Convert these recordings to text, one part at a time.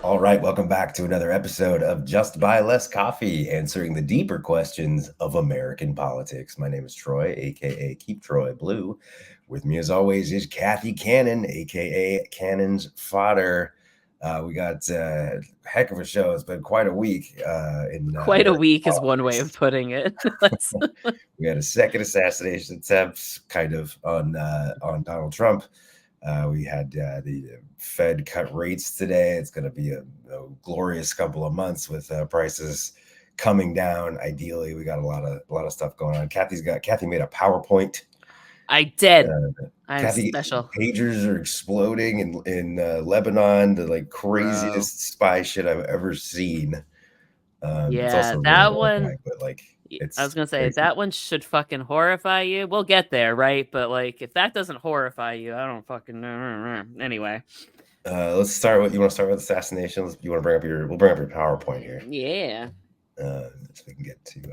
All right, welcome back to another episode of Just Buy Less Coffee, answering the deeper questions of American politics. My name is Troy, aka Keep Troy Blue. With me, as always, is Cathy Cannon, aka Cannon's Fodder. We got a heck of a show. It's been quite a week in Quite a American week is one way of politics. putting it. We had a second assassination attempt, kind of on Donald Trump. We had the Fed cut rates today. It's going to be a glorious couple of months with prices coming down. Ideally, we got a lot of stuff going on. Cathy made a PowerPoint. I did. I'm Cathy, special. pagers are exploding in Lebanon. The like craziest spy shit I've ever seen. It's Yeah, also really that horrifying, one. but like I was it's gonna say crazy. that one should fucking horrify you. We'll get there, right? But like, if that doesn't horrify you, I don't fucking know. Anyway. Let's start with. You want to start with assassinations? You want to bring up your? We'll bring up your PowerPoint here. Yeah. So we can get to This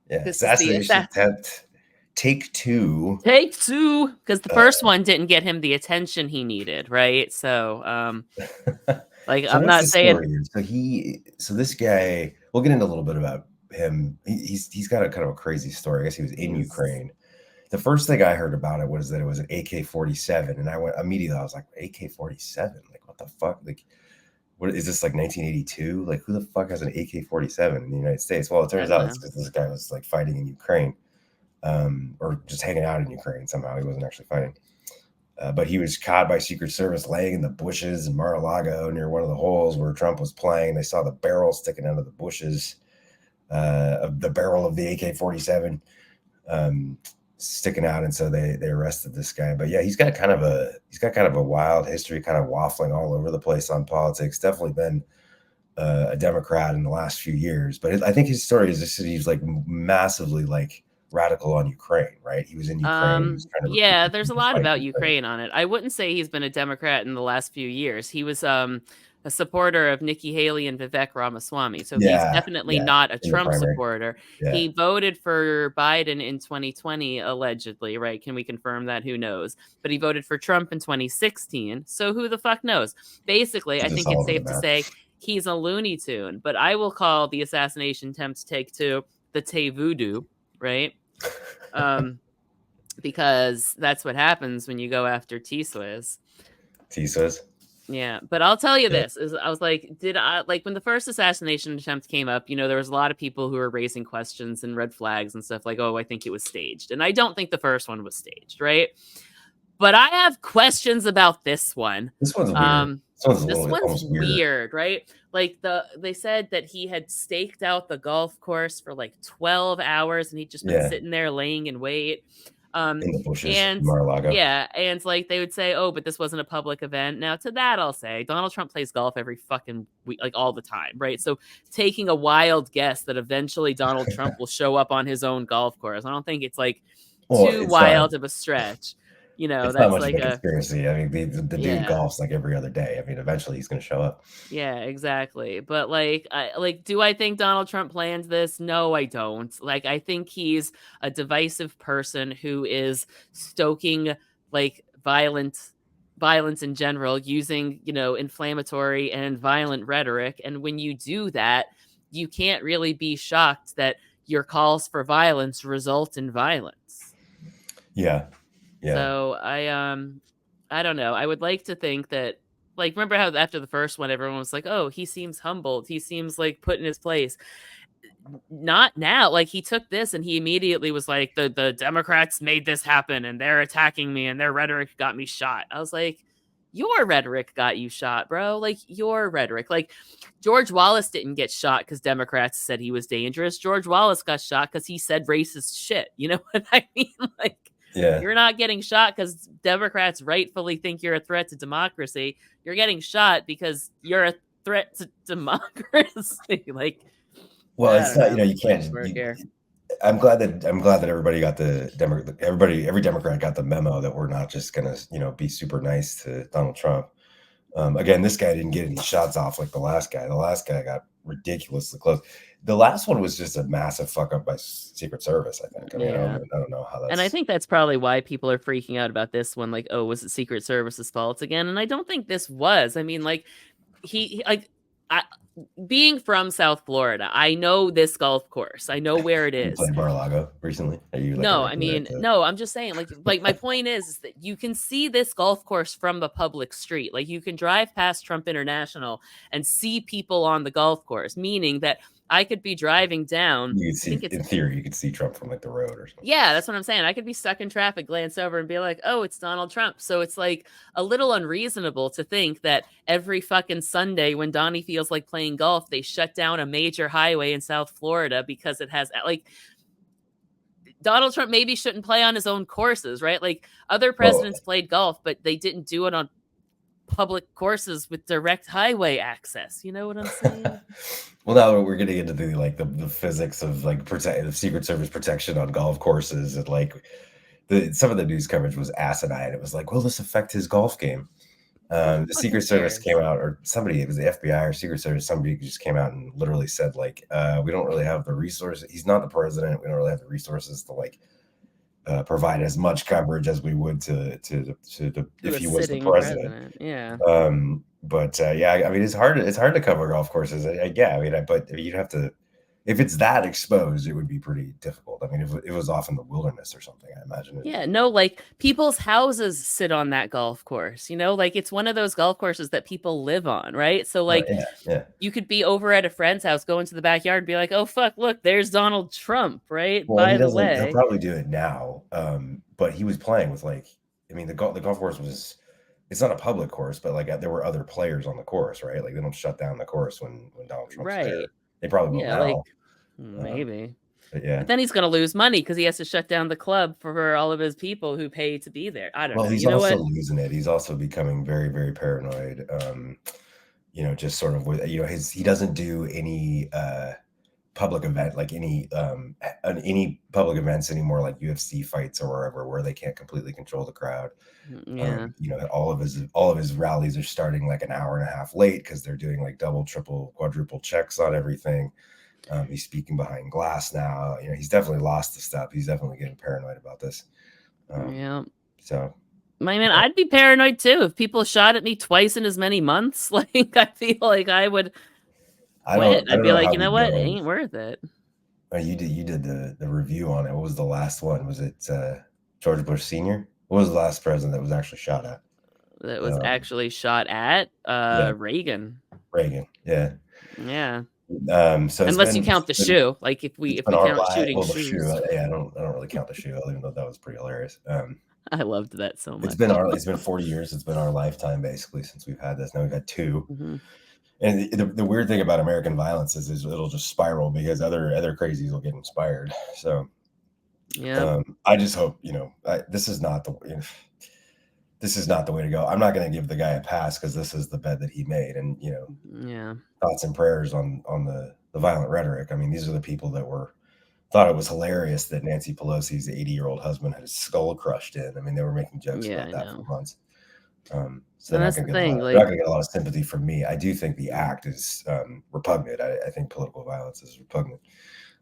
is the assassination attempt. Take two. Take two, because the first one didn't get him the attention he needed, right? So, like, So I'm what's not the saying. story here? So this guy. We'll get into a little bit about him. He's got a kind of a crazy story. I guess he was in Ukraine. The first thing I heard about it was that it was an AK-47, and I went immediately. I was like, AK-47? Like, what the fuck? Like, what is this, like 1982? Like, who the fuck has an AK-47 in the United States? Well, it turns out it's because this guy was like fighting in Ukraine, or just hanging out in Ukraine somehow. He wasn't actually fighting. But he was caught by Secret Service laying in the bushes in Mar-a-Lago near one of the holes where Trump was playing. They saw the barrel sticking out of the bushes, of the barrel of the AK-47. Sticking out, and so they arrested this guy. But yeah, he's got kind of a wild history, kind of waffling all over the place on politics. Definitely been a Democrat in the last few years, but I think his story is just that he's like massively like radical on Ukraine, right? He was in Ukraine. He was trying to recruit Yeah, people there's a to lot fight about Ukraine. Ukraine on it. I wouldn't say he's been a Democrat in the last few years. He was a supporter of Nikki Haley and Vivek Ramaswamy. So he's Yeah, definitely yeah, not a in the Trump primary. supporter. Yeah, He voted for Biden in 2020, allegedly, right? Can we confirm that? Who knows? But he voted for Trump in 2016. So who the fuck knows? Basically, I he's just think all it's over the safe to map. say he's a Looney Tune. But I will call the assassination attempt take two the Tay Voodoo, right? Um, because that's what happens when you go after T-Swizz. T-Swizz. Yeah, but I'll tell you Yeah. this: is I was like, did I like when the first assassination attempt came up? You know, there was a lot of people who were raising questions and red flags and stuff like, "Oh, I think it was staged," and I don't think the first one was staged, right? But I have questions about this one. This one's weird. This one's a This little bit one's almost weirder. weird, right? Like they said that he had staked out the golf course for like 12 hours and he'd just been Yeah, sitting there laying in wait. Um, in the bushes, and Mar-a-Lago. yeah, and like they would say, "Oh, but this wasn't a public event." Now, to that, I'll say Donald Trump plays golf every fucking week, like all the time, right? So, taking a wild guess that eventually Donald Trump will show up on his own golf course, I don't think it's like Well, too wild of a stretch. You know, it's not that's much of like a a conspiracy. I mean, the dude yeah. golfs like every other day. I mean, eventually he's going to show up. Yeah, exactly. But do I think Donald Trump planned this? No, I don't. Like I think he's a divisive person who is stoking like violence in general using, inflammatory and violent rhetoric, and when you do that, you can't really be shocked that your calls for violence result in violence. Yeah, yeah, So I don't know. I would like to think that like remember how after the first one everyone was like, "Oh, he seems humbled. He seems like put in his place." Not now. Like he took this and he immediately was like, "The Democrats made this happen and they're attacking me and their rhetoric got me shot." I was like, "Your rhetoric got you shot, bro. Like your rhetoric. Like George Wallace didn't get shot cuz Democrats said he was dangerous. George Wallace got shot cuz he said racist shit. You know what I mean? Like yeah. you're not getting shot because Democrats rightfully think you're a threat to democracy. You're getting shot because you're a threat to democracy. Like, Well, I it's don't not. know. You can't. Work here. I'm glad that everybody got every Democrat got the memo that we're not just going to be super nice to Donald Trump. Again, this guy didn't get any shots off like the last guy. The last guy got ridiculously close. The last one was just a massive fuck up by Secret Service, I think. I mean, Yeah. I don't know how And I that's. think that's probably why people are freaking out about this one. Like, oh, was it Secret Service's fault again? And I don't think this was. I mean, like, he like being from South Florida, I know this golf course. I know where it You is. played Mar-a-Lago recently? Are you like a No, I regular at mean, the no, I'm just saying, like my point is that you can see this golf course from the public street. Like you can drive past Trump International and see people on the golf course, meaning that I could be driving down. you could I think see, it's in theory, you could see Trump from like the road or something. yeah, that's what I'm saying. I could be stuck in traffic, glance over and be like, "Oh, it's Donald Trump." So it's like a little unreasonable to think that every fucking Sunday when Donnie feels like playing golf, they shut down a major highway in South Florida because it has like Donald Trump maybe shouldn't play on his own courses, right? Like other Well, presidents played golf, but they didn't do it on public courses with direct highway access. You know what I'm saying? well, now we're getting into the physics of like the Secret Service protection on golf courses, and like some of the news coverage was asinine. It was like, will this affect his golf game? Who The fucking Secret Service cares? came out, or somebody, it was the FBI or Secret Service, somebody just came out and literally said, like, we don't really have the resources. He's not the president. We don't really have the resources to like provide as much coverage as we would to To if a he was the sitting president. president. Yeah. But yeah, I mean, it's hard to cover golf courses. Yeah, I mean, but you'd have to, if it's that exposed, it would be pretty difficult. I mean, if it was off in the wilderness or something, I imagine it. Yeah, no, like people's houses sit on that golf course, like it's one of those golf courses that people live on, right? So like Yeah, yeah. you could be over at a friend's house, go into the backyard and be like, "Oh fuck, look, there's Donald Trump," right? Well, he By the doesn't. He'll way. probably do it now. But he was playing with like, I mean, the golf course was. It's not a public course, but like there were other players on the course, right? Like they don't shut down the course when Donald Trump's there. Right. They probably will Yeah, like now. maybe. But yeah. But then he's going to lose money because he has to shut down the club for all of his people who pay to be there. I don't Well, know. he's You know also what? losing it. He's also becoming very, very paranoid. Just sort of with he doesn't do any public event like any public events anymore, like UFC fights or wherever, where they can't completely control the crowd. Yeah. All of his rallies are starting like an hour and a half late because they're doing like double, triple, quadruple checks on everything. He's speaking behind glass now. He's definitely lost the step. He's definitely getting paranoid about this. Yeah. So, I mean, I'd be paranoid too if people shot at me twice in as many months. Like, I feel like I would quit. I I'd don't be know like, how you we know what? It go. ain't worth it. You did the review on it. What was the last one? Was it George Bush Sr.? What was the last president that was actually shot at? That was actually shot at Yeah, Reagan. Reagan. Yeah. Yeah. So Unless you count the shoe. Like if we our count life. shooting Well, the shoe. shoes. Yeah, I don't really count the shoe, even though that was pretty hilarious. I loved that so much. It's been 40 years. It's been our lifetime basically since we've had this. Now we've had two. Mm-hmm. And the weird thing about American violence is it'll just spiral because other crazies will get inspired. So yeah, I just hope this is not the way to go. I'm not going to give the guy a pass because this is the bed that he made, and yeah, thoughts and prayers on the violent rhetoric. I mean, these are the people that thought it was hilarious that Nancy Pelosi's 80-year-old husband had his skull crushed in. I mean, they were making jokes about that for months. So that's the thing. they're not going to get a lot of sympathy from me. I do think the act is repugnant. I think political violence is repugnant.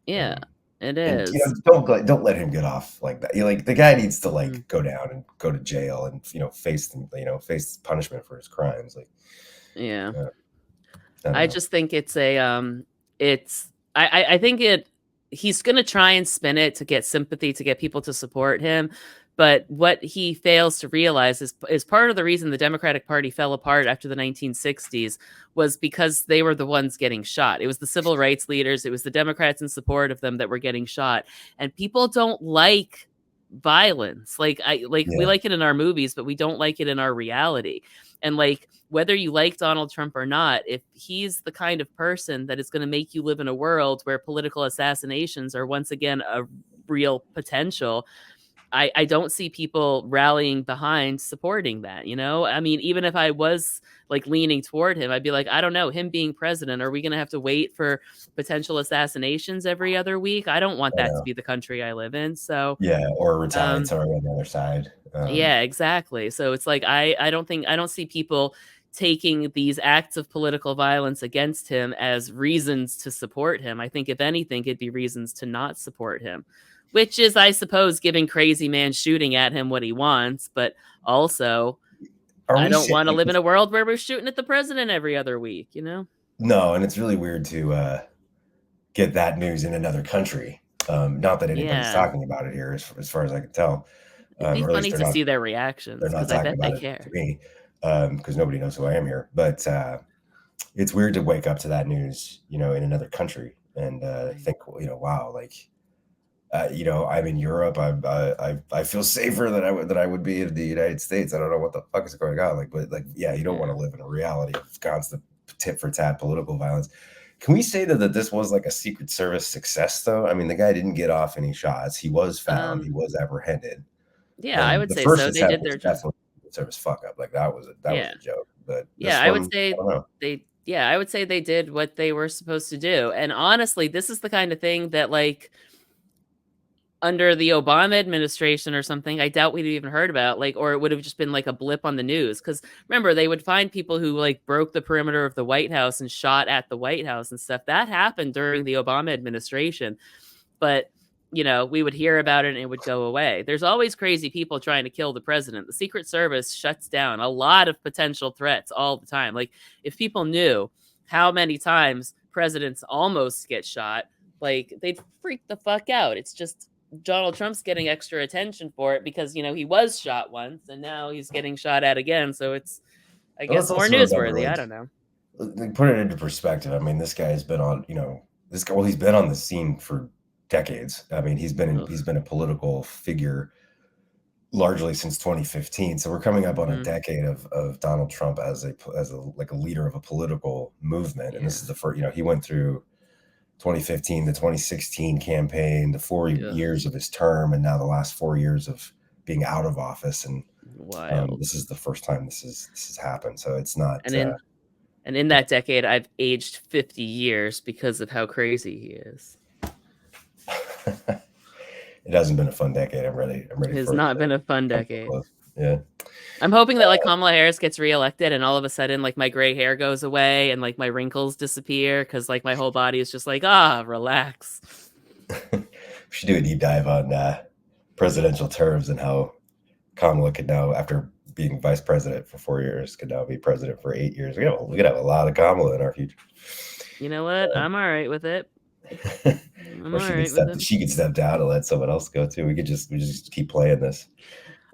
Yeah, it And, is. don't let him get off like that. The guy needs to go down and go to jail and face punishment for his crimes. Yeah, I just think it's I think he's gonna try and spin it to get sympathy, to get people to support him. But what he fails to realize is part of the reason the Democratic Party fell apart after the 1960s was because they were the ones getting shot. It was the civil rights leaders, it was the Democrats in support of them that were getting shot. And people don't like violence. We like it in our movies, but we don't like it in our reality. And whether you like Donald Trump or not, if he's the kind of person that is going to make you live in a world where political assassinations are once again a real potential, I don't see people rallying behind supporting that, I mean, even if I was leaning toward him, I'd be like, I don't know, him being president, are we going to have to wait for potential assassinations every other week? I don't want that to be the country I live in. So yeah, or retaliatory on the other side. Yeah, exactly. So it's I don't see people taking these acts of political violence against him as reasons to support him. I think if anything, it'd be reasons to not support him, which is, I suppose, giving crazy man shooting at him what he wants. But also, I don't want to live in a world where we're shooting at the president every other week, No, and it's really weird to get that news in another country. Not that anybody's Yeah. talking about it here, as far as I can tell, It'd be or at least funny to see their reactions they're not because I talking bet they about it to care. me, because nobody knows who I am here. But it's weird to wake up to that news, in another country and Right. think, wow, like, I'm in Europe. I feel safer than I would be in the United States. I don't know what the fuck is going on. Like, but like, yeah, you don't want Yeah. to live in a reality of constant tit for tat political violence. Can we say that this was like a Secret Service success, though? I mean, the guy didn't get off any shots. He was found. He Um, was apprehended. yeah, I And would the say first so. They attempt did was their job. definitely a Secret Service fuck up. Like that was Yeah. a joke. But Yeah, this I would one, I say don't know. I would say they did what they were supposed to do. And honestly, this is the kind of thing that like under the Obama administration or something, I doubt we'd even heard about, like, or it would have just been like a blip on the news. Because remember, they would find people who like broke the perimeter of the White House and shot at the White House and stuff. That happened during the Obama administration. But, we would hear about it and it would go away. There's always crazy people trying to kill the president. The Secret Service shuts down a lot of potential threats all the time. Like, if people knew how many times presidents almost get shot, like, they'd freak the fuck out. It's just Donald Trump's getting extra attention for it because, he was shot once and now he's getting shot at again. So it's, I But let's guess, more also remember, newsworthy. I don't know. like, put it into perspective. I mean, this guy has been on, this guy. Well, he's been on the scene for decades. I mean, he's Ugh. been a political figure largely since 2015. So we're coming up on a Hmm. decade of Donald Trump as a like a leader of a political movement. And this is Yeah. the first. He went through 2015, the 2016 campaign, the four Ugh. years of his term, and now the last 4 years of being out of office. And Wild. this is the first time this has happened. So it's not. And in that decade, I've aged 50 years because of how crazy he is. It hasn't been a fun decade. I'm It ready has for it not to been a fun come to a decade. close. Yeah. I'm hoping that like Kamala Harris gets reelected and all of a sudden like my gray hair goes away and like my wrinkles disappear because like my whole body is just like, relax. We should do a deep dive on presidential terms and how Kamala could now, after being vice president for 4 years, could now be president for 8 years. We could have a lot of Kamala in our future. You know what? I'm all right with it. I'm Or all right with it. she could step down and let someone else go too. We just keep playing this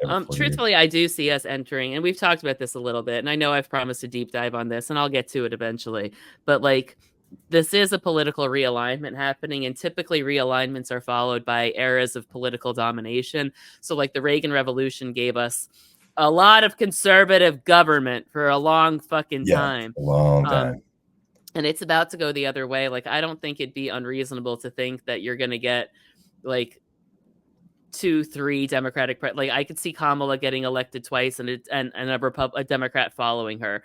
every 4 years. Truthfully, I do see us entering, and we've talked about this a little bit, and I know I've promised a deep dive on this, and I'll get to it eventually. But like, this is a political realignment happening, and typically realignments are followed by eras of political domination. So, like, the Reagan Revolution gave us a lot of conservative government for a long fucking Yeah, time. a long Um, time. and it's about to go the other way. Like, I don't think it'd be unreasonable to think that you're going to get like 2, 3 Democratic like I could see Kamala getting elected twice and a Democrat following her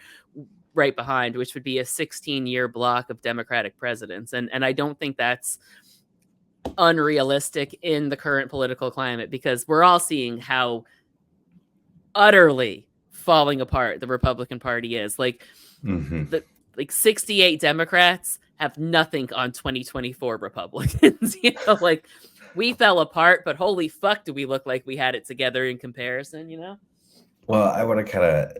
right behind, which would be a 16-year block of Democratic presidents. And I don't think that's unrealistic in the current political climate because we're all seeing how utterly falling apart the Republican Party is. Like Hmm. the 68 Democrats have nothing on 2024 Republicans. Like we fell apart, but holy fuck, do we look like we had it together in comparison? Well, I want to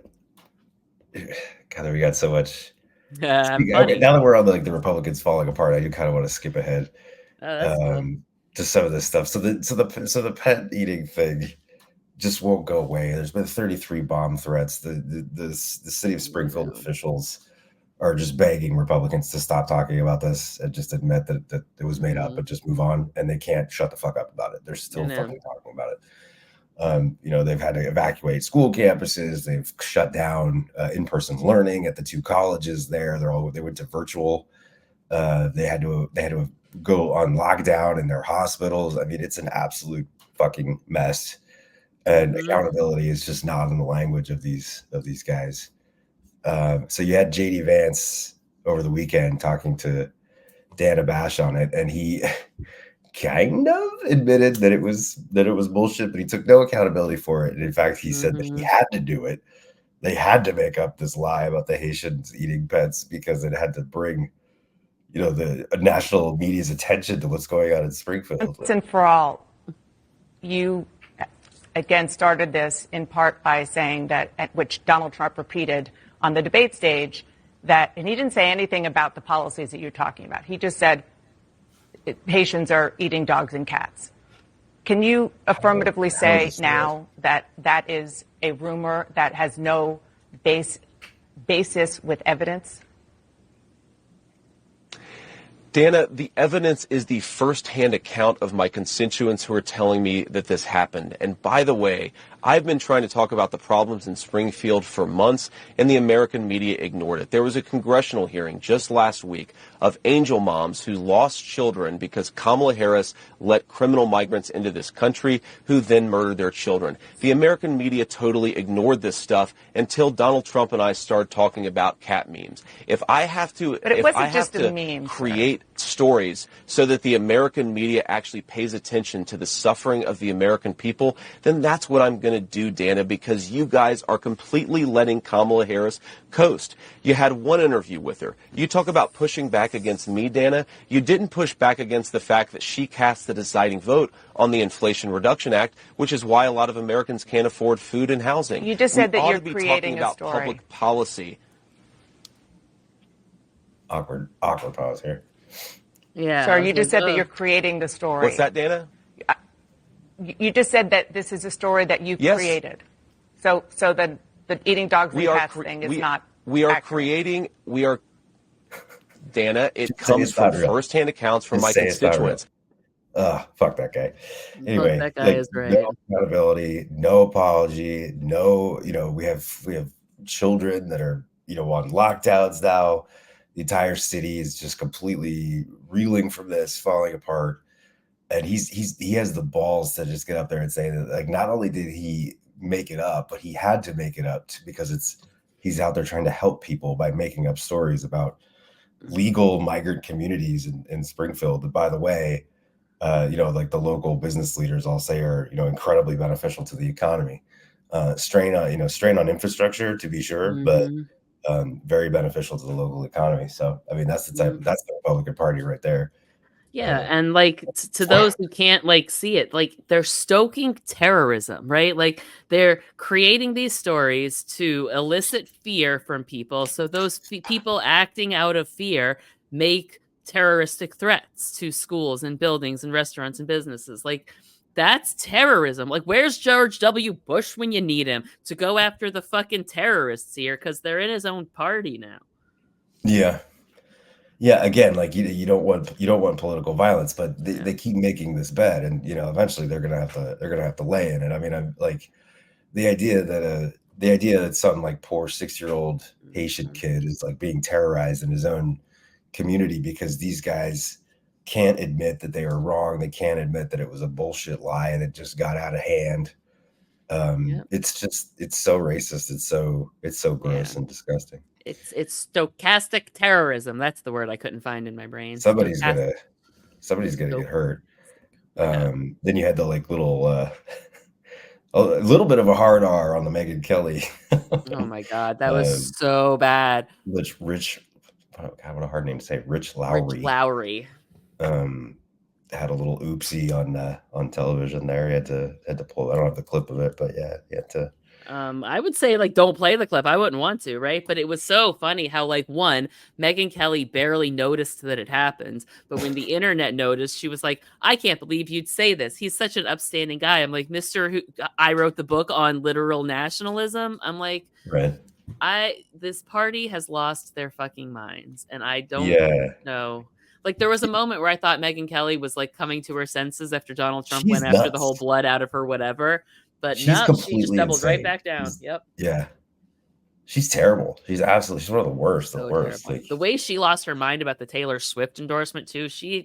we got so much. I'm Okay, funny. now that we're on the Republicans falling apart, I do kind of want to skip ahead Oh, that's cool. to some of this stuff. So the pet eating thing just won't go away. There's been 33 bomb threats. The city of Springfield Wow. officials are just begging Republicans to stop talking about this and just admit that it was made up, Mm-hmm. but just move on. And they can't shut the fuck up about it. They're I still know. fucking talking about it. They've had to evacuate school campuses. They've shut down in-person learning at the two colleges there. They went to virtual. They had to go on lockdown in their hospitals. I mean, it's an absolute fucking mess. And Mm-hmm. accountability is just not in the language of these guys. So you had JD Vance over the weekend talking to Dana Bash on it, and he kind of admitted that it was bullshit, but he took no accountability for it. And in fact, he said that he Mm-hmm. had to do it. They had to make up this lie about the Haitians eating pets because it had to bring, the national media's attention to what's going on in Springfield. Once and for all, you again started this in part by saying that, at which Donald Trump repeated on the debate stage, that, and he didn't say anything about the policies that you're talking about. He just said Haitians are eating dogs and cats. Can you affirmatively say now that that is a rumor that has no basis with evidence? Dana, the evidence is the first-hand account of my constituents who are telling me that this happened. And by the way, I've been trying to talk about the problems in Springfield for months, and the American media ignored it. There was a congressional hearing just last week of angel moms who lost children because Kamala Harris let criminal migrants into this country who then murdered their children. The American media totally ignored this stuff until Donald Trump and I started talking about cat memes. If I have to, create stories so that the American media actually pays attention to the suffering of the American people, then that's what I'm going to do, Dana, because you guys are completely letting Kamala Harris coast. You had one interview with her. You talk about pushing back against me, Dana. You didn't push back against the fact that she cast the deciding vote on the Inflation Reduction Act, which is why a lot of Americans can't afford food and housing. You just said that you're creating creating about a story. Public policy. Awkward pause here. Yeah. Sorry, you just said that you're creating the story. What's that, Dana? You just said that this is a story that you created. So the eating dogs and cats thing is not accurate. Dana, it comes from first-hand accounts from my constituents. Fuck that guy. Anyway, that guy is right. No accountability, no apology, no, we have children that are, on lockdowns now. The entire city is just completely reeling from this, falling apart. And he has the balls to just get up there and say that, like, not only did he make it up, but he had to make it up because he's out there trying to help people by making up stories about legal migrant communities in Springfield that, by the way, like the local business leaders all say are, incredibly beneficial to the economy. Strain on infrastructure, to be sure, but very beneficial to the local economy. So, I mean, that's the Republican Party right there. Yeah, and like to those who can't see it, they're stoking terrorism, right? Like they're creating these stories to elicit fear from people. So those people acting out of fear make terroristic threats to schools and buildings and restaurants and businesses. Like that's terrorism. Like where's George W. Bush when you need him to go after the fucking terrorists here? Because they're in his own party now. Yeah. Yeah, again, like you don't want political violence, but they keep making this bet, and eventually they're gonna have to lay in it. I mean, I'm like the idea that some like poor 6-year-old Haitian kid is like being terrorized in his own community because these guys can't admit that they were wrong. They can't admit that it was a bullshit lie and it just got out of hand. It's so racist. It's so gross and disgusting. It's stochastic terrorism. That's the word I couldn't find in my brain. Somebody's gonna get hurt. Then you had the little a little bit of a hard R on the Megyn Kelly. Oh my God, that was so bad. Rich, what a hard name to say. Rich Lowry. Had a little oopsie on television there. He had to pull. I don't have the clip of it, but yeah, he had to. I would say don't play the clip. I wouldn't want to, right? But it was so funny how one, Megyn Kelly barely noticed that it happened, but when the internet noticed, she was like, "I can't believe you'd say this. He's such an upstanding guy." I'm like, I wrote the book on literal nationalism. I'm like, right. This party has lost their fucking minds, and I don't know. Like there was a moment where I thought Megyn Kelly was coming to her senses after Donald Trump went after the whole blood out of her, whatever. But no, she just doubled right back down. Yep. Yeah. She's terrible. She's one of the worst. The way she lost her mind about the Taylor Swift endorsement too. She's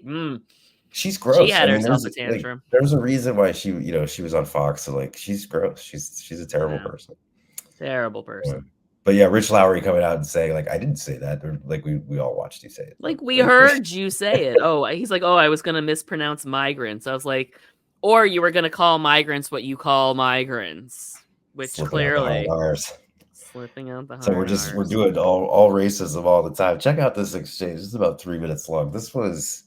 gross. She had herself a tantrum. There's a reason why she was on Fox. So she's gross. She's a terrible person. Terrible person. But yeah, Rich Lowry coming out and saying I didn't say that. Or, we all watched you say it. We heard you say it. Oh, he's like, I was gonna mispronounce migrants. I was like, or you were gonna call migrants what you call migrants, which clearly slipping out the hard. So we're doing all racism all the time. Check out this exchange. This is about 3 minutes long. This was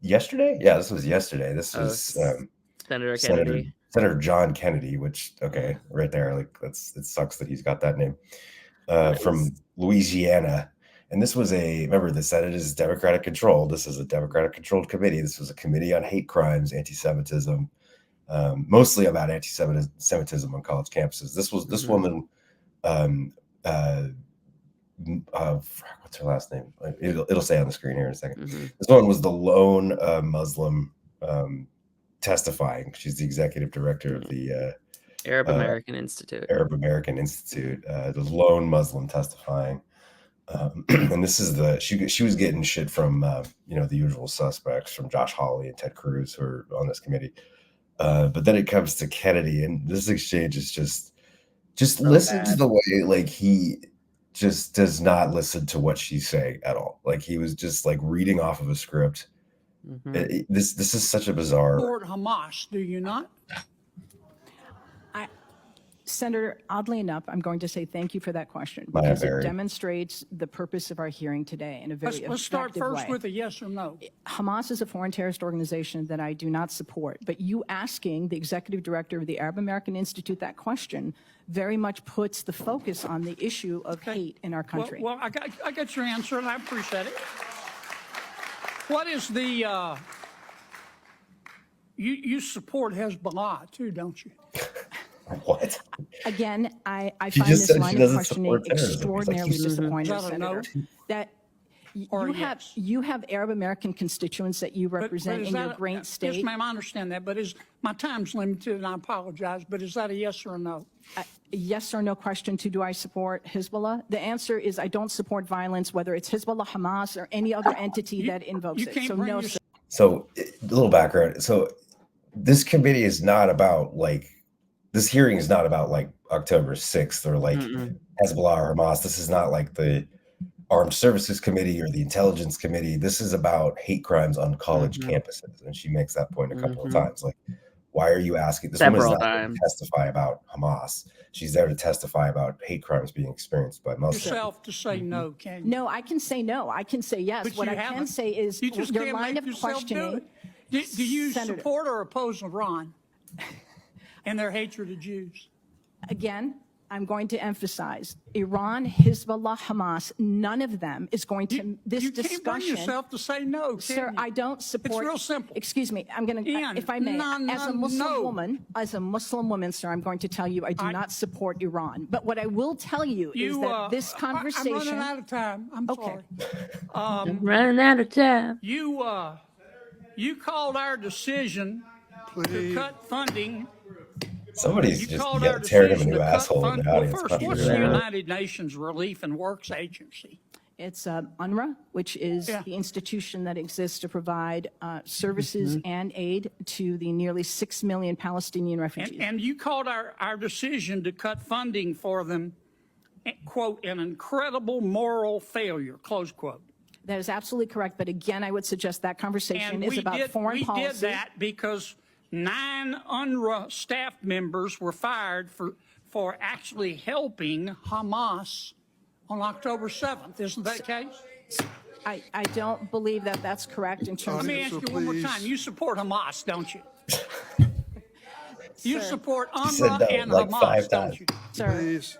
yesterday. Yeah, this was yesterday. This was Senator Kennedy. Senator John Kennedy, which right there, it sucks that he's got that name. from Louisiana. And this was remember, the Senate is Democratic controlled. This is a Democratic controlled committee. This was a committee on hate crimes, anti-Semitism, mostly about anti-Semitism on college campuses. This woman, what's her last name? It'll say on the screen here in a second. This one was the lone Muslim testifying. She's the executive director of the Arab American Institute. The lone Muslim testifying. And this is she was getting shit from the usual suspects, from Josh Hawley and Ted Cruz, who are on this committee. But then it comes to Kennedy, and this exchange is just listen to the way, like, he just does not listen to what she's saying at all. Like, he was just like reading off of a script. This is such a bizarre. Support Hamas, do you not? Senator, oddly enough, I'm going to say thank you for that question, because it demonstrates the purpose of our hearing today in a very Let's start first way. with a yes or no. Hamas is a foreign terrorist organization that I do not support, but you asking the executive director of the Arab American Institute that question very much puts the focus on the issue of hate in our country. Well, I got your answer, and I appreciate it. What is the you support Hezbollah too, don't you? What? Again, I find this line of questioning extraordinarily disappointing, Senator. That you have Arab American constituents that you represent in your great state. Yes, ma'am, I understand that, but my time's limited, and I apologize, but is that a yes or a no? Yes or no question to do I support Hezbollah? The answer is I don't support violence, whether it's Hezbollah, Hamas, or any other entity that invokes it. So no. So a little background. So this committee is not about, like, this hearing is not about like October 6th or like Hezbollah or Hamas. This is not like the Armed Services Committee or the Intelligence Committee. This is about hate crimes on college campuses. And she makes that point a couple of times. Like, why are you asking? This woman's not there to testify about Hamas. She's there to testify about hate crimes being experienced by Muslims. Yourself to say no, can you? No, I can say no. I can say yes. But what I can say is your line of questioning. Do you support or oppose Iran and their hatred of Jews? Again, I'm going to emphasize Iran, Hezbollah, Hamas, none of them is going to this discussion. You can't bring yourself to say no, sir. I don't support. It's real simple. Excuse me. I'm going to, if I may, as a Muslim woman, sir, I'm going to tell you I do not support Iran. But what I will tell you is that this conversation. I'm running out of time. I'm sorry. I'm running out of time. You called our decision to cut funding. Somebody's just tearing him a new asshole in the audience. First, what's the United Nations Relief and Works Agency? It's UNRWA, which is the institution that exists to provide services and aid to the nearly 6 million Palestinian refugees. And you called our decision to cut funding for them, quote, an incredible moral failure, close quote. That is absolutely correct. But again, I would suggest that conversation is about foreign policy. We did that because 9 UNRWA staff members were fired for actually helping Hamas on October 7th. Isn't that the case? I don't believe that that's correct in terms of... Let me ask you one more time. You support Hamas, don't you? You support UNRWA and Hamas, don't you? Sir, please.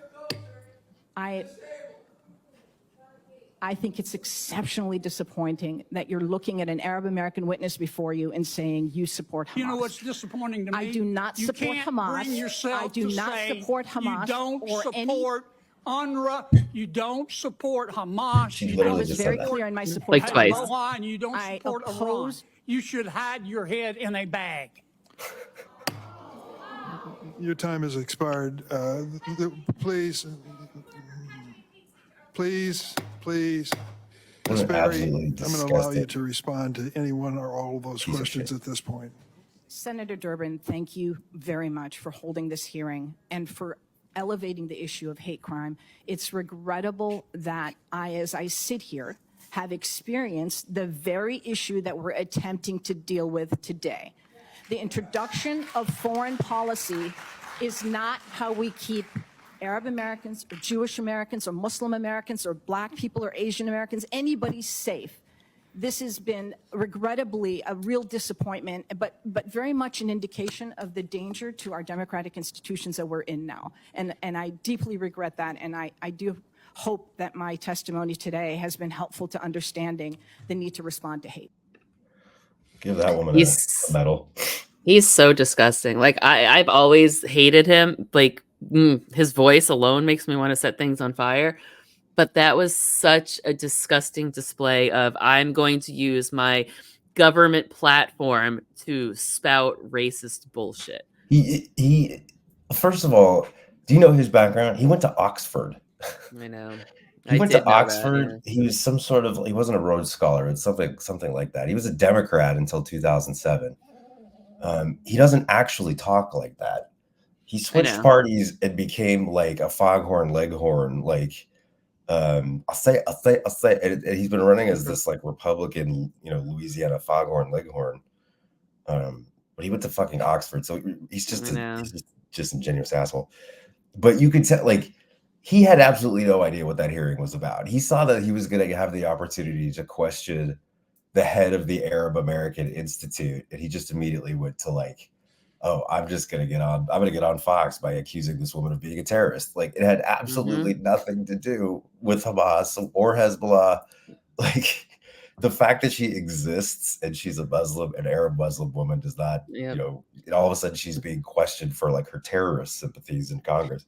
I think it's exceptionally disappointing that you're looking at an Arab American witness before you and saying you support Hamas. You know what's disappointing to me? I do not support Hamas. I do not support Hamas. You don't support UNRWA. You don't support Hamas. I was very clear in my support. Like twice. And you don't support Iran. You should hide your head in a bag. Your time has expired. Please. Ms. Berry, I'm going to allow you to respond to any one or all of those questions at this point. Senator Durbin, thank you very much for holding this hearing and for elevating the issue of hate crime. It's regrettable that as I sit here, have experienced the very issue that we're attempting to deal with today. The introduction of foreign policy is not how we keep Arab Americans or Jewish Americans or Muslim Americans or Black people or Asian Americans, anybody safe. This has been regrettably a real disappointment, but very much an indication of the danger to our democratic institutions that we're in now. And I deeply regret that, and I do hope that my testimony today has been helpful to understanding the need to respond to hate. Give that woman a medal. He's so disgusting. Like I've always hated him. Like his voice alone makes me want to set things on fire. But that was such a disgusting display of I'm going to use my government platform to spout racist bullshit. He first of all, do you know his background? He went to Oxford. I know. He went to Oxford. He was some sort of, he wasn't a Rhodes Scholar. It's something like that. He was a Democrat until 2007. He doesn't actually talk like that. He switched parties and became like a foghorn leghorn. Like, I'll say. And he's been running as this like Republican, Louisiana foghorn leghorn. But he went to fucking Oxford, so he's just an ingenuous asshole. But you could tell, like, he had absolutely no idea what that hearing was about. He saw that he was going to have the opportunity to question the head of the Arab American Institute, and he just immediately went to like, oh, I'm going to get on Fox by accusing this woman of being a terrorist. Like, it had absolutely nothing to do with Hamas or Hezbollah. Like, the fact that she exists and she's a Muslim, an Arab Muslim woman, does not, all of a sudden she's being questioned for like her terrorist sympathies in Congress.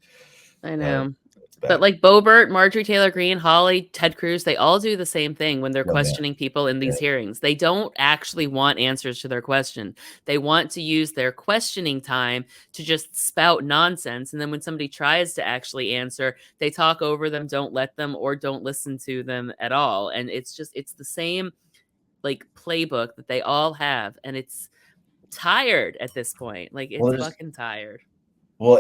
I know. But like Boebert, Marjorie Taylor Greene, Hawley, Ted Cruz, they all do the same thing when they're questioning people in these hearings. They don't actually want answers to their question. They want to use their questioning time to just spout nonsense. And then when somebody tries to actually answer, they talk over them, don't let them, or don't listen to them at all. And it's the same like playbook that they all have. And it's tired at this point. Like, it's fucking tired. Well,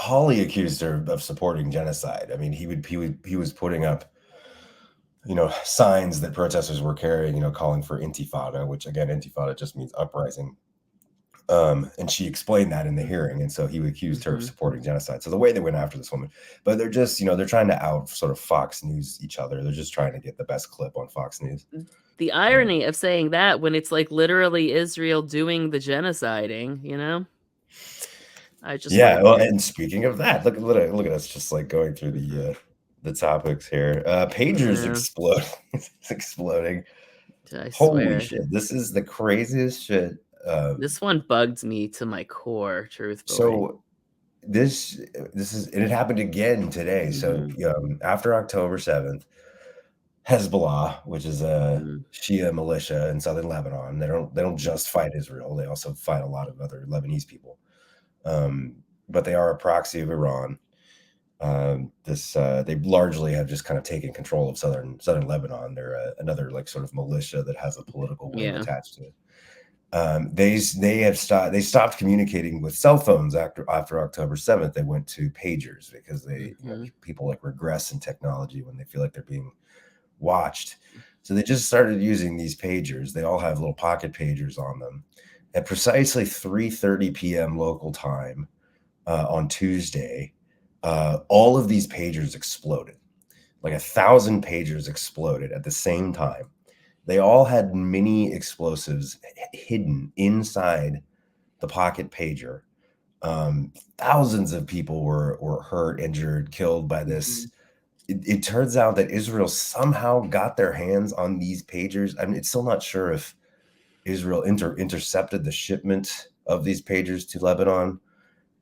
Hawley accused her of supporting genocide. I mean, he was putting up, signs that protesters were carrying, calling for intifada, which again, intifada just means uprising. And she explained that in the hearing, and so he accused her of supporting genocide. So the way they went after this woman, but they're just, they're trying to out sort of Fox News each other. They're just trying to get the best clip on Fox News. The irony of saying that when it's like literally Israel doing the genociding, and speaking of that, look at us just like going through the topics here. Pagers exploding. Holy shit! This is the craziest shit. This one bugged me to my core, truthfully. So this is, and it happened again today. So after October 7th, Hezbollah, which is a Shia militia in southern Lebanon, they don't just fight Israel; they also fight a lot of other Lebanese people. But they are a proxy of Iran. They largely have just kind of taken control of southern Lebanon. They're another like sort of militia that has a political wing attached to it. They stopped communicating with cell phones after October 7th. They went to pagers because people like regress in technology when they feel like they're being watched. So they just started using these pagers. They all have little pocket pagers on them. At precisely 3:30 p.m. local time on Tuesday, all of these pagers exploded. Like 1,000 pagers exploded at the same time. They all had mini explosives hidden inside the pocket pager. Thousands of people were hurt, injured, killed by this. It turns out that Israel somehow got their hands on these pagers. I mean, it's still not sure if Israel intercepted the shipment of these pagers to Lebanon.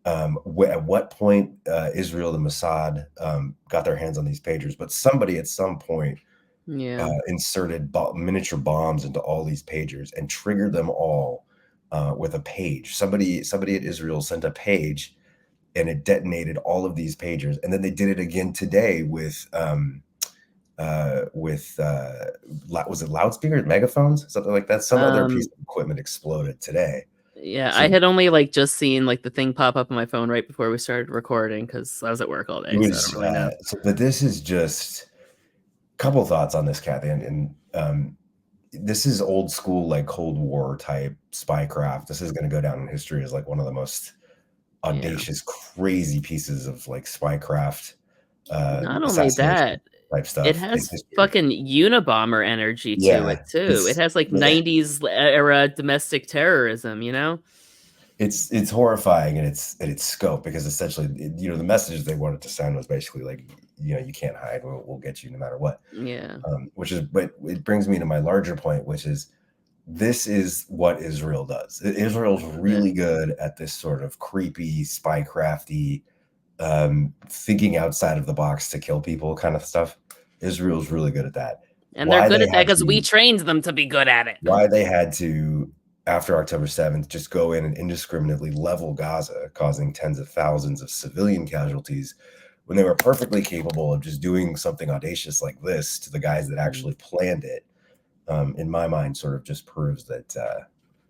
At what point Israel, the Mossad, got their hands on these pagers, but somebody at some point inserted miniature bombs into all these pagers and triggered them all with a page. Somebody at Israel sent a page, and it detonated all of these pagers. And then they did it again today with was it loudspeakers, megaphones, something like that? Some other piece of equipment exploded today. Yeah, so I had only like just seen like the thing pop up on my phone right before we started recording because I was at work all day. So I don't really know. But this is just a couple thoughts on this, Cathy, and this is old school, like Cold War type spycraft. This is going to go down in history as like one of the most audacious, crazy pieces of like spycraft. Not only that, type stuff. It has fucking Unabomber energy to it too. It has like 90s era domestic terrorism, it's horrifying in its scope, because essentially, the message they wanted to send was basically like, you can't hide. We'll get you no matter what. Yeah. But it brings me to my larger point, which is, this is what Israel does. Israel's really good at this sort of creepy, spycrafty, thinking outside of the box to kill people kind of stuff. Israel's really good at that. And they're good at that because we trained them to be good at it. Why they had to, after October 7th, just go in and indiscriminately level Gaza, causing tens of thousands of civilian casualties, when they were perfectly capable of just doing something audacious like this to the guys that actually planned it, in my mind, sort of just proves that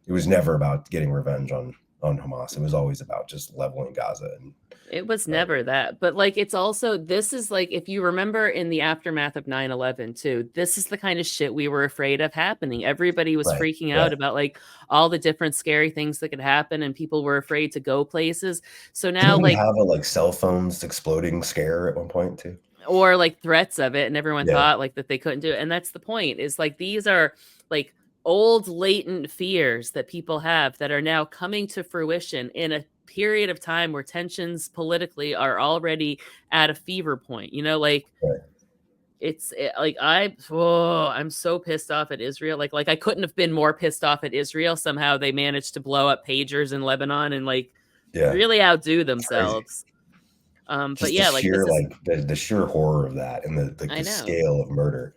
it was never about getting revenge on Hamas. It was always about just leveling Gaza. And it was never that. But like, it's also, this is like, if you remember in the aftermath of 9/11 too, this is the kind of shit we were afraid of happening. Everybody was freaking out about like all the different scary things that could happen, and people were afraid to go places. So now, didn't we like, have a like cell phones exploding scare at one point too, or like threats of it, and everyone thought like that they couldn't do it. And that's the point, is like, these are like old latent fears that people have that are now coming to fruition in a period of time where tensions politically are already at a fever point, like I'm so pissed off at Israel. Like I couldn't have been more pissed off at Israel. Somehow they managed to blow up pagers in Lebanon and really outdo themselves. But yeah, the sheer, the sheer horror of that, and the scale of murder.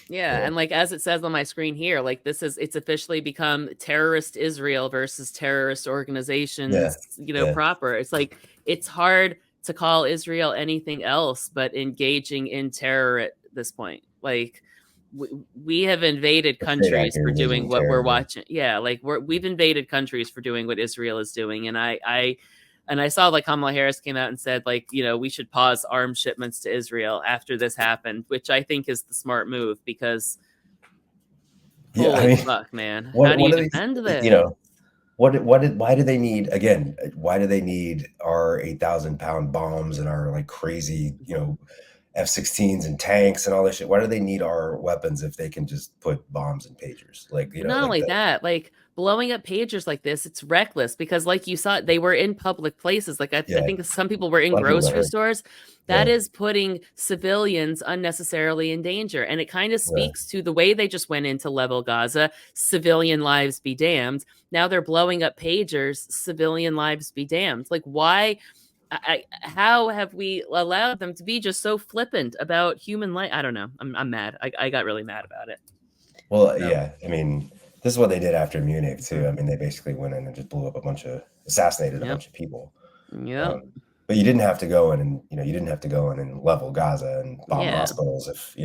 Yeah, and like, as it says on my screen here, like, it's officially become terrorist Israel versus terrorist organizations, proper. It's like, it's hard to call Israel anything else but engaging in terror at this point. Like, we have invaded countries for doing what we're watching. Yeah, like, we've invaded countries for doing what Israel is doing. And I saw like Kamala Harris came out and said like, we should pause arms shipments to Israel after this happened, which I think is the smart move, because holy fuck, man. How do you defend this? Why do they need our 8,000-pound bombs and our like crazy, F-16s and tanks and all this shit? Why do they need our weapons if they can just put bombs and pagers? Like, not only that, like, blowing up pagers like this, it's reckless, because like you saw, they were in public places. Like I think some people were in grocery stores. That is putting civilians unnecessarily in danger. And it kind of speaks to the way they just went into level Gaza. Civilian lives be damned. Now they're blowing up pagers. Civilian lives be damned. Like, why? How have we allowed them to be just so flippant about human life? I don't know. I'm mad. I got really mad about it. Well, yeah. I mean, this is what they did after Munich too. I mean, they basically went in and just blew up assassinated a bunch of people. Yeah. But you didn't have to go in and level Gaza and bomb hospitals if.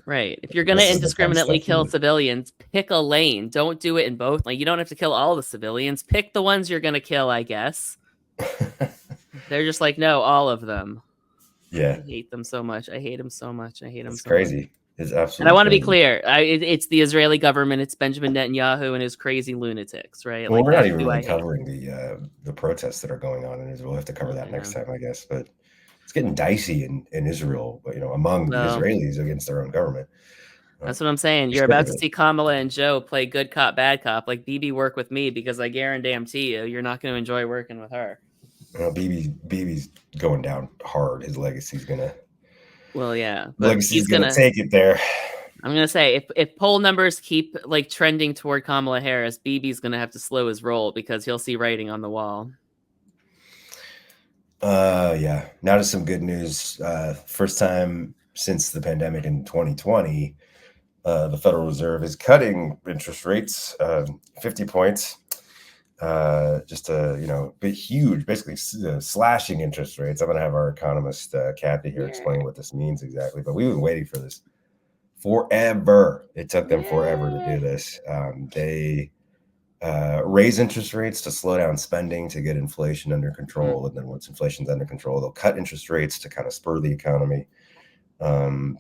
Right. If you're going to indiscriminately kill civilians, pick a lane. Don't do it in both. Like, you don't have to kill all the civilians. Pick the ones you're going to kill, I guess. They're just like, no, all of them. Yeah. I hate them so much. I hate them so much. It's crazy. It's absolutely. And I want to be clear. It's the Israeli government. It's Benjamin Netanyahu and his crazy lunatics, right? Well, we're not even really covering the protests that are going on in Israel. We'll have to cover that next time, I guess. But it's getting dicey in Israel, among the Israelis against their own government. That's what I'm saying. You're about to see Kamala and Joe play good cop, bad cop. Like, Bibi, work with me, because I guarantee you're not going to enjoy working with her. Bibi's going down hard. His legacy's gonna. Well, yeah, but he's gonna take it there. I'm gonna say, if poll numbers keep like trending toward Kamala Harris, Bibi's gonna have to slow his roll, because he'll see writing on the wall. Yeah. Now to some good news. First time since the pandemic in 2020, the Federal Reserve is cutting interest rates 50 points. Just a big, huge, basically slashing interest rates. I'm going to have our economist Cathy here explain what this means exactly. But we've been waiting for this forever. It took them forever to do this. They raise interest rates to slow down spending, to get inflation under control. And then once inflation's under control, they'll cut interest rates to kind of spur the economy,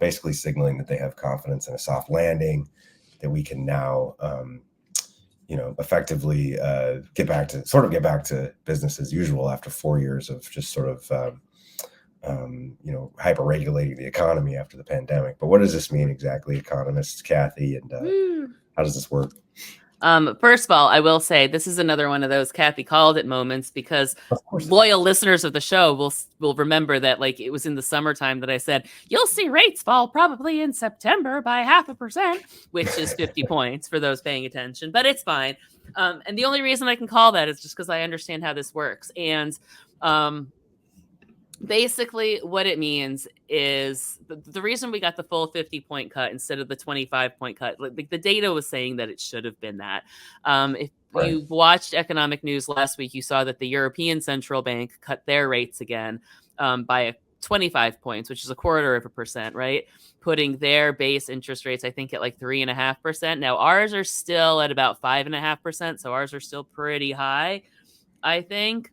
basically signaling that they have confidence in a soft landing, that we can now effectively get back to business as usual after 4 years of just sort of, hyper regulating the economy after the pandemic. But what does this mean exactly, economists, Cathy, and how does this work? First of all, I will say this is another one of those Cathy called it moments, because loyal listeners of the show will remember that, like, it was in the summertime that I said you'll see rates fall probably in September by 0.5%, which is 50 points for those paying attention. But it's fine. And the only reason I can call that is just because I understand how this works. And basically what it means is the reason we got the full 50-point cut instead of the 25-point cut, like the data was saying that it should have been that. If you watched economic news last week, you saw that the European Central Bank cut their rates again by 25 points, which is 0.25%, right? Putting their base interest rates, I think, at like 3.5%. Now ours are still at about 5.5%. So ours are still pretty high, I think.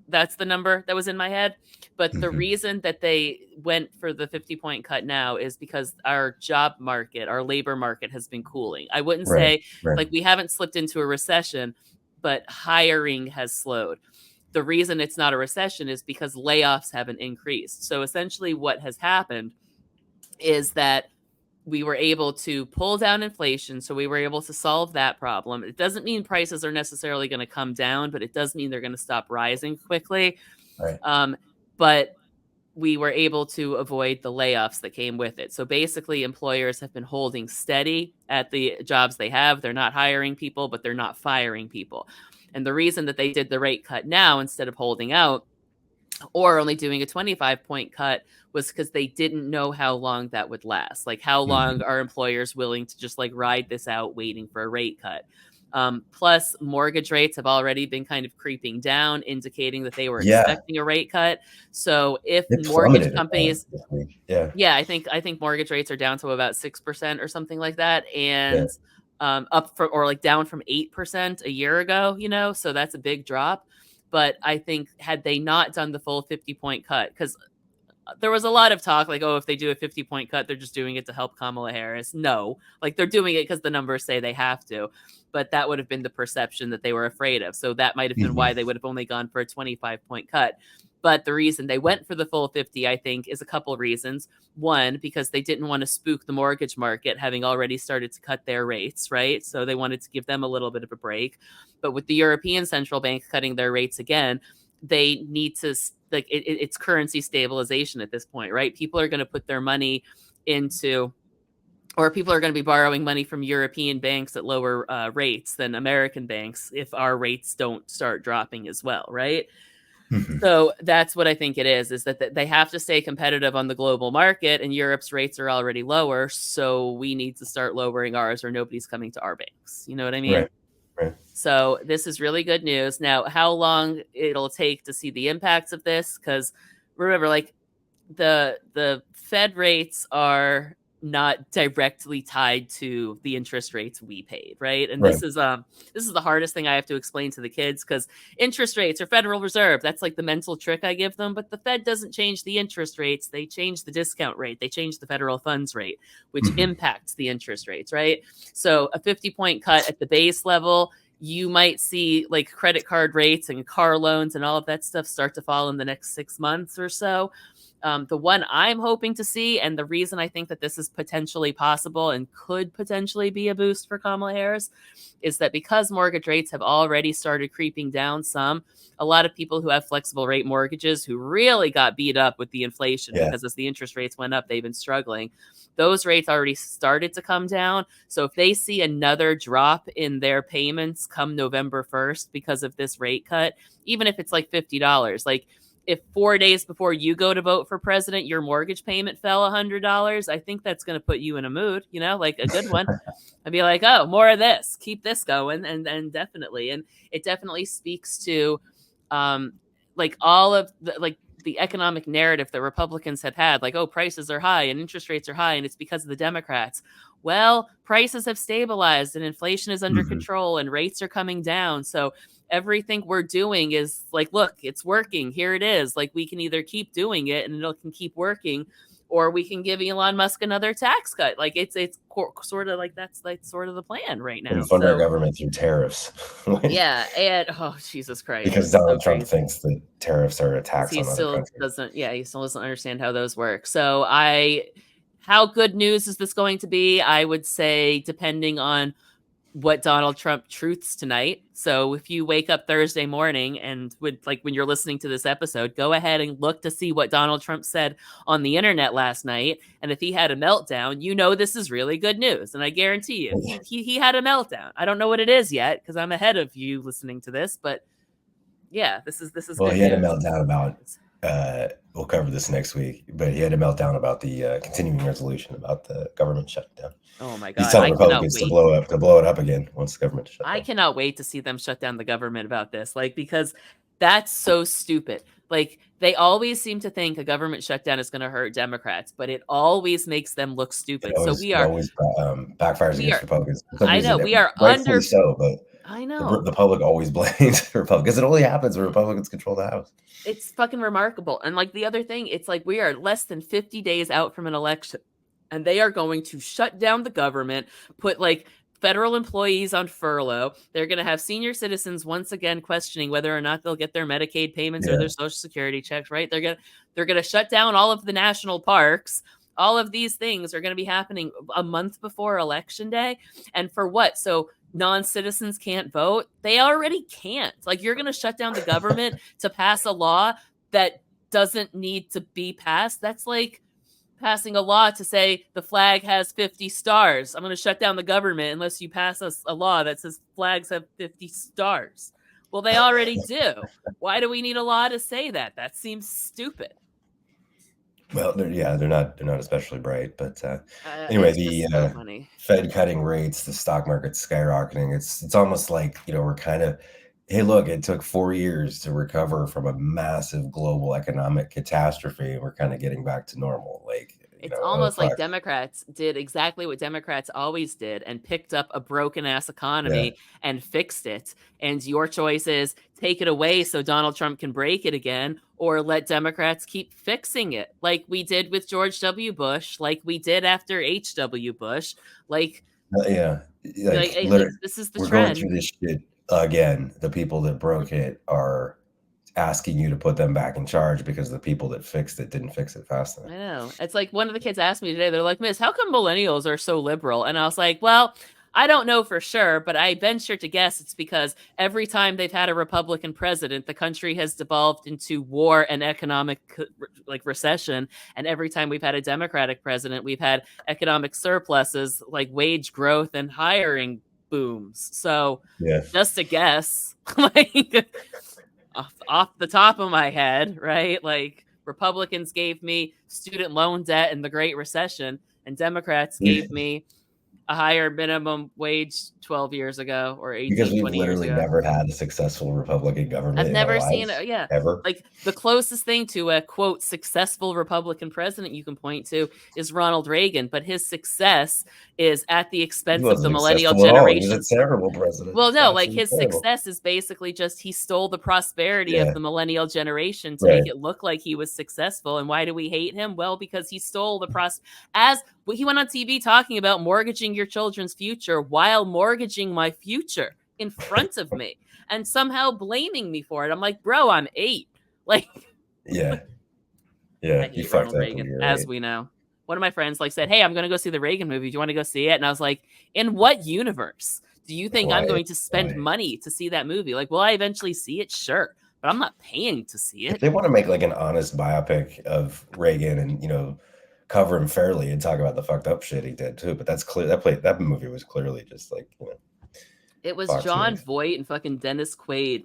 That's the number that was in my head. But the reason that they went for the 50-point cut now is because our job market, our labor market has been cooling. I wouldn't say like we haven't slipped into a recession, but hiring has slowed. The reason it's not a recession is because layoffs haven't increased. So essentially what has happened is that we were able to pull down inflation. So we were able to solve that problem. It doesn't mean prices are necessarily going to come down, but it does mean they're going to stop rising quickly. But we were able to avoid the layoffs that came with it. So basically, employers have been holding steady at the jobs they have. They're not hiring people, but they're not firing people. And the reason that they did the rate cut now instead of holding out or only doing a 25-point cut was because they didn't know how long that would last. Like, how long are employers willing to just like ride this out waiting for a rate cut? Plus, mortgage rates have already been kind of creeping down, indicating that they were expecting a rate cut. So if mortgage companies, I think mortgage rates are down to about 6% or something like that. And up from, or like down from 8% a year ago, you know, so that's a big drop. But I think had they not done the full 50-point cut, because there was a lot of talk like, oh, if they do a 50-point cut, they're just doing it to help Kamala Harris. No, like they're doing it because the numbers say they have to. But that would have been the perception that they were afraid of. So that might have been why they would have only gone for a 25-point cut. But the reason they went for the full 50, I think, is a couple of reasons. One, because they didn't want to spook the mortgage market, having already started to cut their rates, right? So they wanted to give them a little bit of a break. But with the European Central Bank cutting their rates again, they need to, like, it's currency stabilization at this point, right? People are going to put their money into, or people are going to be borrowing money from European banks at lower rates than American banks if our rates don't start dropping as well, right? So that's what I think it is that they have to stay competitive on the global market, and Europe's rates are already lower. So we need to start lowering ours or nobody's coming to our banks. You know what I mean? Right. So this is really good news. Now, how long it'll take to see the impacts of this? Because remember, like the Fed rates are not directly tied to the interest rates we paid, right? And this is the hardest thing I have to explain to the kids, because interest rates or Federal Reserve, that's like the mental trick I give them. But the Fed doesn't change the interest rates; they change the discount rate, they change the federal funds rate, which impacts the interest rates, right? So a 50-point cut at the base level, you might see like credit card rates and car loans and all of that stuff start to fall in the next 6 months or so. The one I'm hoping to see, and the reason I think that this is potentially possible and could potentially be a boost for Kamala Harris, is that because mortgage rates have already started creeping down some, a lot of people who have flexible rate mortgages who really got beat up with the inflation because as the interest rates went up, they've been struggling. Those rates already started to come down. So if they see another drop in their payments come November 1st because of this rate cut, even if it's like $50, like if 4 days before you go to vote for president, your mortgage payment fell $100, I think that's going to put you in a mood, you know, like a good one. I'd be like, oh, more of this, keep this going. And definitely. And it definitely speaks to like all of the economic narrative that Republicans have had, like, oh, prices are high and interest rates are high, and it's because of the Democrats. Well, prices have stabilized and inflation is under control and rates are coming down. So everything we're doing is like, look, it's working. Here it is. Like, we can either keep doing it and it can keep working, or we can give Elon Musk another tax cut. Like it's sort of like that's like sort of the plan right now. Fund our government through tariffs. Yeah, and oh Jesus Christ! Because Donald Trump thinks that tariffs are a tax on other countries. He still doesn't understand how those work. So how good news is this going to be? I would say, depending on what Donald Trump truths tonight. So if you wake up Thursday morning and would like when you're listening to this episode, go ahead and look to see what Donald Trump said on the internet last night. And if he had a meltdown, you know this is really good news. And I guarantee you, he had a meltdown. I don't know what it is yet because I'm ahead of you listening to this, but yeah, this is well, good he had news. a meltdown about we'll cover this next week, but he had a meltdown about the continuing resolution about the government shutdown. Oh my God. He's telling Republicans to blow it up again once the government shut down. I cannot wait to see them shut down the government about this. Like, because that's so stupid. Like, they always seem to think a government shutdown is going to hurt Democrats, but it always makes them look stupid. It always backfires against Republicans. I know we are rightfully so, but I know the public always blames Republicans. It only happens when Republicans control the House. It's fucking remarkable. And like the other thing, it's like we are less than 50 days out from an election, and they are going to shut down the government, put like federal employees on furlough. They're going to have senior citizens once again questioning whether or not they'll get their Medicaid payments or their Social Security checks, right? They're going to shut down all of the national parks. All of these things are going to be happening a month before Election Day. And for what? So non-citizens can't vote? They already can't. Like, you're going to shut down the government to pass a law that doesn't need to be passed. That's like passing a law to say the flag has 50 stars. I'm going to shut down the government unless you pass us a law that says flags have 50 stars. Well, they already do. Why do we need a law to say that? That seems stupid. Well, they're not especially bright, but anyway, the so Fed cutting rates, the stock market's skyrocketing. It's almost like, we're kind of, hey, look, it took 4 years to recover from a massive global economic catastrophe, and we're kind of getting back to normal. Like, it's almost like Democrats did exactly what Democrats always did and picked up a broken ass economy and fixed it. And your choice is take it away so Donald Trump can break it again, or let Democrats keep fixing it like we did with George W. Bush, like we did after H.W. Bush. Like, this is the we're trend. Going through this shit again. The people that broke it are asking you to put them back in charge because the people that fixed it didn't fix it fast enough. I know. It's like one of the kids asked me today, they're like, Miss, how come millennials are so liberal? And I was like, well, I don't know for sure, but I venture to guess it's because every time they've had a Republican president, the country has devolved into war and economic like recession. And every time we've had a Democratic president, we've had economic surpluses, like wage growth and hiring booms. So just a guess, like off the top of my head, right? Like Republicans gave me student loan debt in the Great Recession, and Democrats gave me a higher minimum wage 12 years ago or 18, because we've 20 years literally ago. never had a successful Republican government. I've never seen it. Yeah. Ever. Like the closest thing to a quote successful Republican president you can point to is Ronald Reagan, but his success is at the expense of the millennial generation. He was a terrible president. Well, no, like his success is basically just he stole the prosperity of the millennial generation to make it look like he was successful. And why do we hate him? Well, because he stole the he went on TV talking about mortgaging your children's future while mortgaging my future in front of me and somehow blaming me for it. I'm like, bro, I'm 8. Like, yeah, he fucked up Reagan, as we know. One of my friends said, hey, I'm going to go see the Reagan movie. Do you want to go see it? And I was like, in what universe do you think I'm going to spend money to see that movie? Like, will I eventually see it? Sure. But I'm not paying to see it. If they want to make like an honest biopic of Reagan and, cover him fairly and talk about the fucked up shit he did too. But that's clear. That movie was clearly just like, it was John Voight and fucking Dennis Quaid,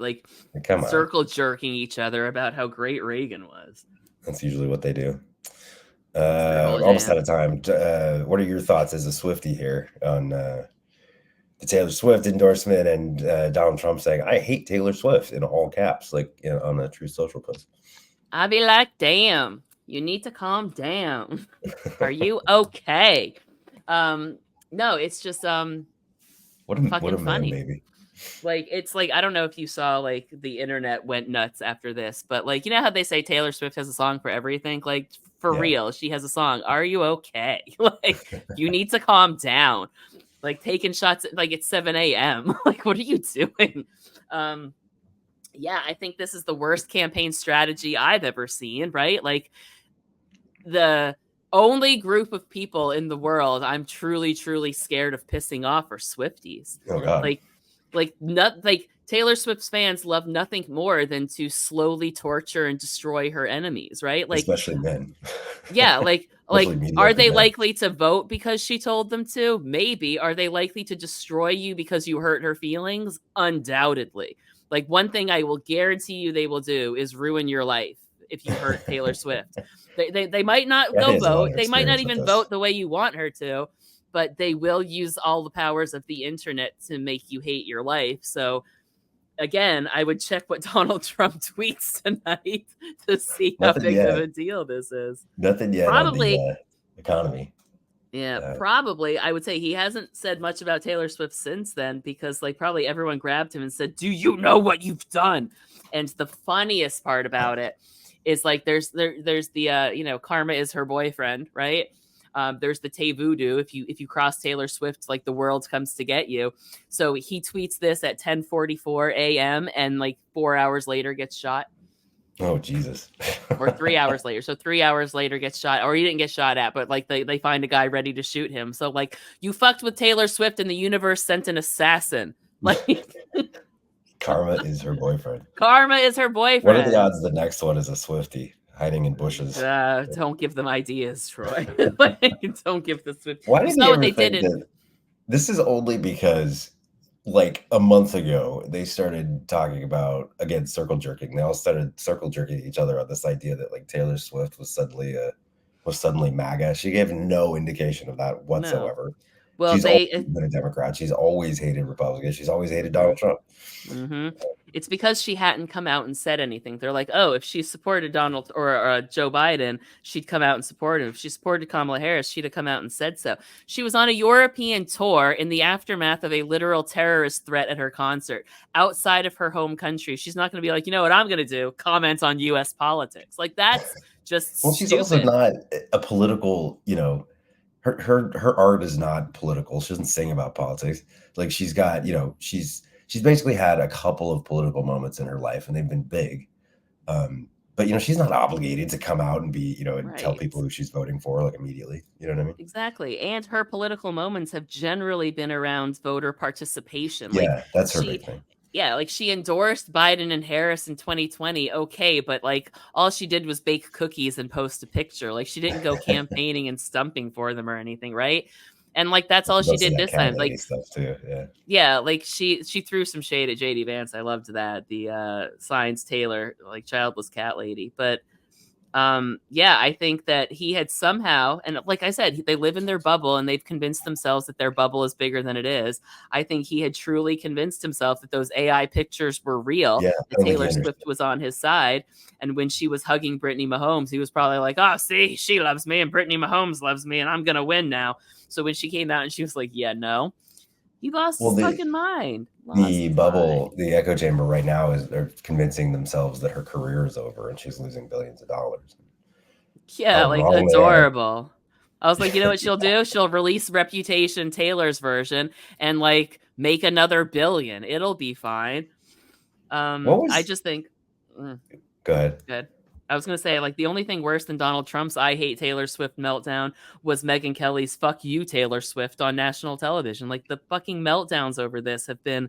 circle jerking each other about how great Reagan was. That's usually what they do. Almost out of time. What are your thoughts as a Swiftie here on the Taylor Swift endorsement and Donald Trump saying, I hate Taylor Swift in all caps, on a True Social post? I'd be like, damn, you need to calm down. Are you okay? No, it's just fucking funny. Baby. It's I don't know if you saw the internet went nuts after this, but you know how they say Taylor Swift has a song for everything? For real, she has a song. Are you okay? You need to calm down. Taking shots at it's 7 a.m. What are you doing? Yeah, I think this is the worst campaign strategy I've ever seen, right? The only group of people in the world I'm truly, truly scared of pissing off are Swifties. Oh God. Like Taylor Swift's fans love nothing more than to slowly torture and destroy her enemies, right? Like, especially men. yeah, like Especially are they mediocre men. likely to vote because she told them to? Maybe. Are they likely to destroy you because you hurt her feelings? Undoubtedly. Like, one thing I will guarantee you they will do is ruin your life if you hurt Taylor Swift. They might not Kathy go has a lot vote. of They might not experience with even this. vote the way you want her to, but they will use all the powers of the internet to make you hate your life. So again, I would check what Donald Trump tweets tonight to see how big of a deal this is. Nothing yet Probably on the economy. Yeah, probably. I would say he hasn't said much about Taylor Swift since then, because like probably everyone grabbed him and said, "Do you know what you've done?" And the funniest part about it is like there's the karma is her boyfriend, right? There's the Tay Voodoo. If you cross Taylor Swift, like the world comes to get you. So he tweets this at 10:44 a.m. and like 4 hours later gets shot. Oh Jesus. Or 3 hours later. So 3 hours later gets shot, or he didn't get shot at, but like they find a guy ready to shoot him. So like, you fucked with Taylor Swift and the universe sent an assassin. Like, karma is her boyfriend. Karma is her boyfriend. What are the odds the next one is a Swiftie hiding in bushes? Don't give them ideas, Troy. Don't give the Swift. Why did what they did? This is only because like a month ago, they started talking about, again, circle jerking. They all started circle jerking each other on this idea that like Taylor Swift was suddenly MAGA. She gave no indication of that whatsoever. No. Well, she's always been a Democrat. She's always hated Republicans. She's always hated Donald Trump. Mm-hmm. It's because she hadn't come out and said anything. They're like, oh, if she supported Donald or Joe Biden, she'd come out and support him. If she supported Kamala Harris, she'd have come out and said so. She was on a European tour in the aftermath of a literal terrorist threat at her concert outside of her home country. She's not going to be like, you know what I'm going to do? Comment on U.S. politics. Like, that's just well, stupid. She's also not a political, her art is not political. She doesn't sing about politics. Like she's got, she's basically had a couple of political moments in her life and they've been big. But she's not obligated to come out and be, and tell people who she's voting for like immediately. You know what I mean? Exactly. And her political moments have generally been around voter participation. Yeah, like, that's her big thing. Yeah, like she endorsed Biden and Harris in 2020. Okay, but like all she did was bake cookies and post a picture. Like she didn't go campaigning and stumping for them or anything, right? And like that's all she did this time. Like stuff too. Yeah, like she threw some shade at JD Vance. I loved that. The Science Taylor, like childless cat lady. But yeah, I think that he had somehow, and like I said, they live in their bubble and they've convinced themselves that their bubble is bigger than it is. I think he had truly convinced himself that those AI pictures were real, that Taylor Swift was on his side. And when she was hugging Brittany Mahomes, he was probably like, oh, see, she loves me and Brittany Mahomes loves me and I'm going to win now. So when she came out and she was like, yeah, no, he lost his fucking mind. The echo chamber right now is they're convincing themselves that her career is over and she's losing billions of dollars. Yeah, like adorable. I was like, you know what she'll do? She'll release Reputation Taylor's version and like make another billion. It'll be fine. I just think. Go ahead. Good. I was going to say, like, the only thing worse than Donald Trump's I hate Taylor Swift meltdown was Megyn Kelly's fuck you, Taylor Swift on national television. Like, the fucking meltdowns over this have been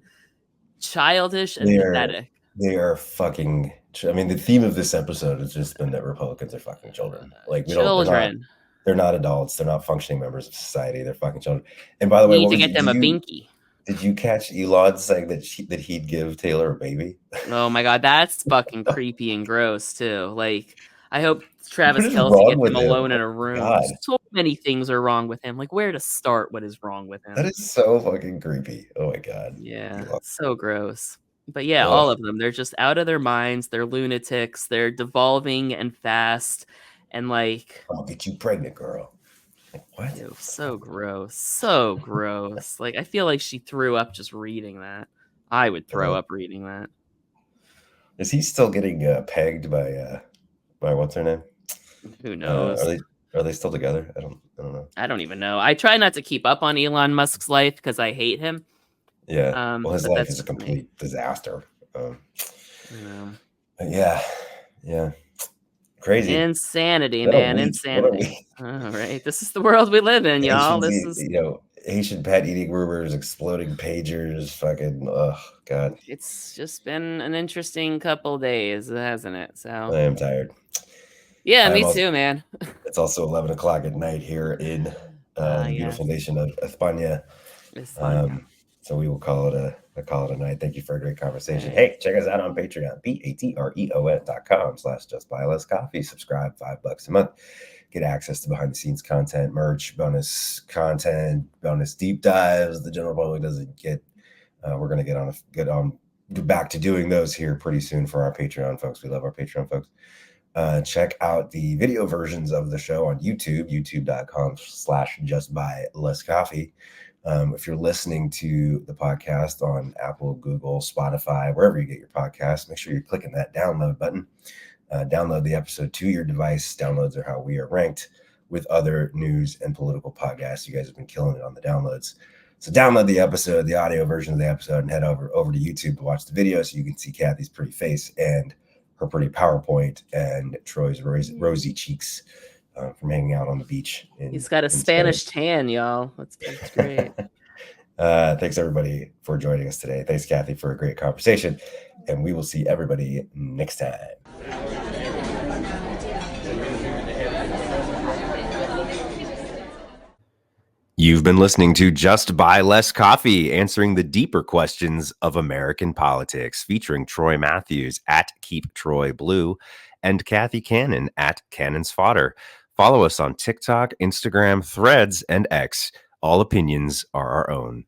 childish and pathetic. They are fucking. I mean, the theme of this episode has just been that Republicans are fucking children. Like, they're not adults. They're not functioning members of society. They're fucking children. And by the way, we need to get them a binky. Did you catch Elon saying that he'd give Taylor a baby? Oh my God, that's fucking creepy and gross too. Like, I hope Travis Kelce gets him alone in a room. God. So many things are wrong with him. Like, where to start? What is wrong with him? That is so fucking creepy. Oh my God. Yeah, so gross. But yeah, all of them. They're just out of their minds. They're lunatics. They're devolving and fast. And like, I'll get you pregnant, girl. What? Ew, so gross. So gross. Like, I feel like she threw up just reading that. I would throw up reading that. Is he still getting pegged by what's her name? Who knows? Are they still together? I don't know. I don't even know. I try not to keep up on Elon Musk's life because I hate him. Yeah. Well, his life is a complete disaster. Yeah. Crazy. Insanity, What a man. week. What a Insanity. week. All right. This is the world we live in, y'all. Haitians, This is Haitian pet eating rumors, exploding pagers, fucking, oh, God. it's just been an interesting couple days, hasn't it? I So am tired. yeah, I'm me also, too, man. it's also 11 o'clock at night here in the beautiful Yes. nation of España. It's fun. So we will call it a night. Thank you for a great conversation. All right. Hey, check us out on Patreon, patreon.com/justbuylesscoffee. Subscribe, $5 a month. Get access to behind the scenes content, merch, bonus content, bonus deep dives the general public doesn't get. We're going to get back to doing those here pretty soon for our Patreon folks. We love our Patreon folks. Check out the video versions of the show on YouTube, youtube.com/justbuylesscoffee. If you're listening to the podcast on Apple, Google, Spotify, wherever you get your podcasts, make sure you're clicking that download button. Download the episode to your device. Downloads are how we are ranked with other news and political podcasts. You guys have been killing it on the downloads. So download the episode, the audio version of the episode, and head over to YouTube to watch the video so you can see Cathy's pretty face and her pretty PowerPoint and Troy's rosy cheeks from hanging out on the beach. He's got a Spanish tan, y'all. That's great. Thanks, everybody, for joining us today. Thanks, Cathy, for a great conversation. And we will see everybody next time. You've been listening to Just Buy Less Coffee, answering the deeper questions of American politics, featuring Troy Matthews at Keep Troy Blue and Cathy Cannon at Cannon's Fodder. Follow us on TikTok, Instagram, Threads, and X. All opinions are our own.